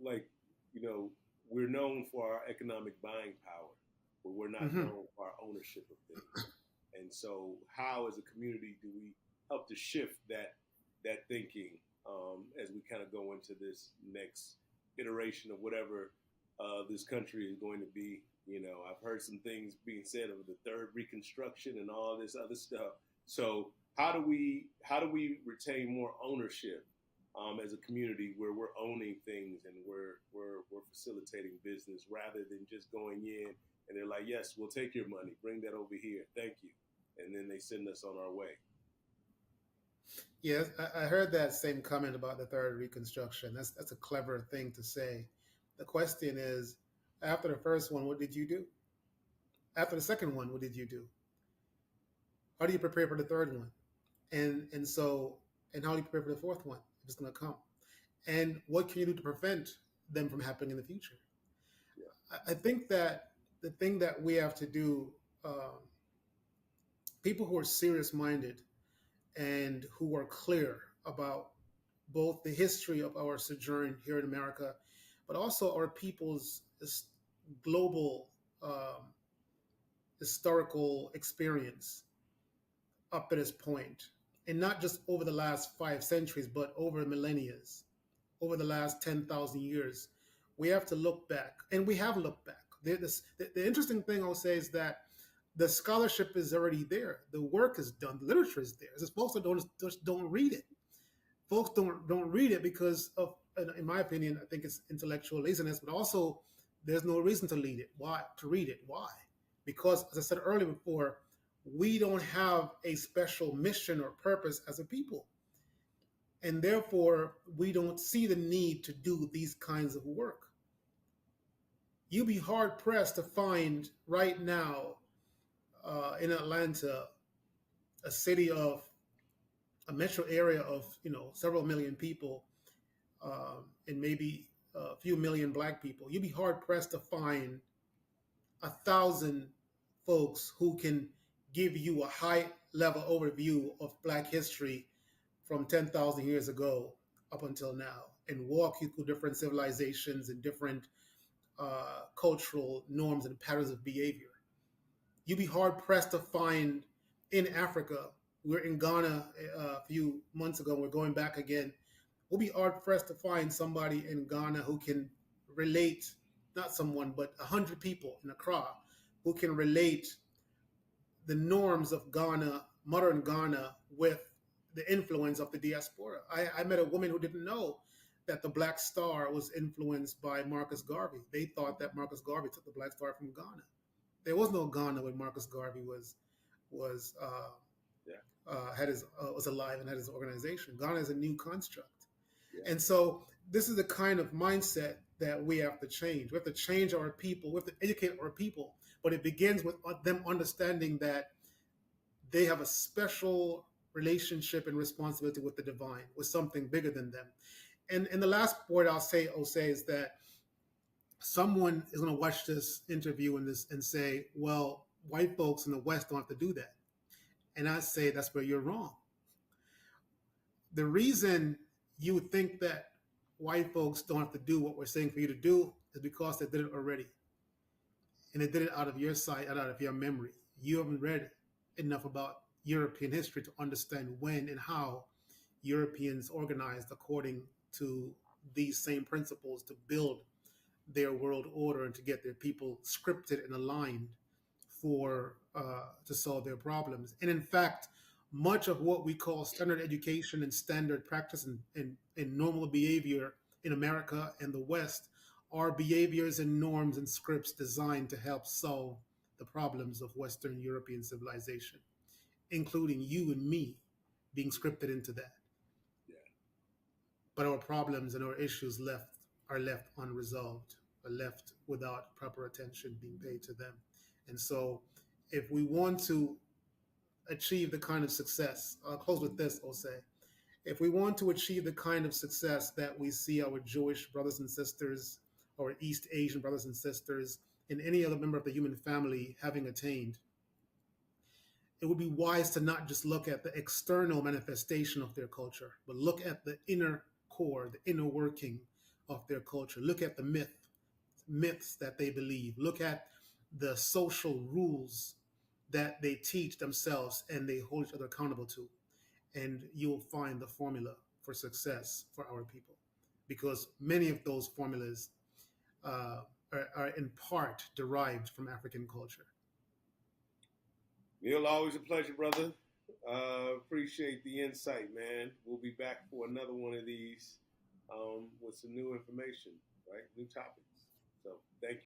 like, you know, we're known for our economic buying power, but we're not Hmm. known for our ownership of things. And so, how as a community do we help to shift that thinking as we kind of go into this next iteration of whatever this country is going to be? You know, I've heard some things being said of the third Reconstruction and all this other stuff. So, how do we retain more ownership as a community where we're owning things and we're facilitating business rather than just going in and they're like, yes, we'll take your money, bring that over here, thank you, and then they send us on our way. Yes, I heard that same comment about the third reconstruction. That's a clever thing to say. The question is, after the first one, what did you do? After the second one, what did you do? How do you prepare for the third one? And how do you prepare for the fourth one if it's going to come? And what can you do to prevent them from happening in the future? Yeah, I think that the thing that we have to do, people who are serious minded and who are clear about both the history of our sojourn here in America, but also our people's global historical experience up to this point, and not just over the last 5 centuries, but over millennia, over the last 10,000 years. We have to look back, and we have looked back. The interesting thing I'll say is that the scholarship is already there. The work is done. The literature is there. It's just folks that don't read it. Folks don't read it because of, in my opinion, I think it's intellectual laziness, but also there's no reason to read it. Why? To read it? Why? Because, as I said earlier before, we don't have a special mission or purpose as a people, and therefore we don't see the need to do these kinds of work. You'd be hard pressed to find right now in Atlanta, a city of a metro area of several million people, and maybe a few million black people. You'd be hard pressed to find 1,000 folks who can give you a high level overview of black history from 10,000 years ago up until now and walk you through different civilizations and different cultural norms and patterns of behavior. You'd be hard pressed to find in Africa. We were in Ghana a few months ago. We're going back again. We'll be hard pressed to find somebody in Ghana who can relate, not someone, but 100 people in Accra who can relate the norms of Ghana, modern Ghana, with the influence of the diaspora. I met a woman who didn't know that the Black Star was influenced by Marcus Garvey. They thought that Marcus Garvey took the Black Star from Ghana. There was no Ghana when Marcus Garvey was yeah, was alive and had his organization. Ghana is a new construct, yeah, and so this is the kind of mindset that we have to change. We have to change our people. We have to educate our people, but it begins with them understanding that they have a special relationship and responsibility with the divine, with something bigger than them. And the last word I'll say is that someone is going to watch this interview and say, well, white folks in the West don't have to do that. And I say that's where you're wrong. The reason you would think that white folks don't have to do what we're saying for you to do is because they did it already. And they did it out of your sight and out of your memory. You haven't read enough about European history to understand when and how Europeans organized according to these same principles to build their world order and to get their people scripted and aligned for to solve their problems. And in fact, much of what we call standard education and standard practice and normal behavior in America and the West are behaviors and norms and scripts designed to help solve the problems of Western European civilization, including you and me being scripted into that. yeah, But our problems and our issues left unresolved, are left without proper attention being paid to them. And so, if we want to achieve the kind of success, I'll close with this, I'll say, if we want to achieve the kind of success that we see our Jewish brothers and sisters, our East Asian brothers and sisters, and any other member of the human family having attained, it would be wise to not just look at the external manifestation of their culture, but look at the inner core, the inner working of their culture. Look at the myths that they believe. Look at the social rules that they teach themselves and they hold each other accountable to. And you'll find the formula for success for our people. Because many of those formulas uh, are in part derived from African culture. Neil, always a pleasure, brother. Appreciate the insight, man. We'll be back for another one of these with some new information, right? New topics. So thank you.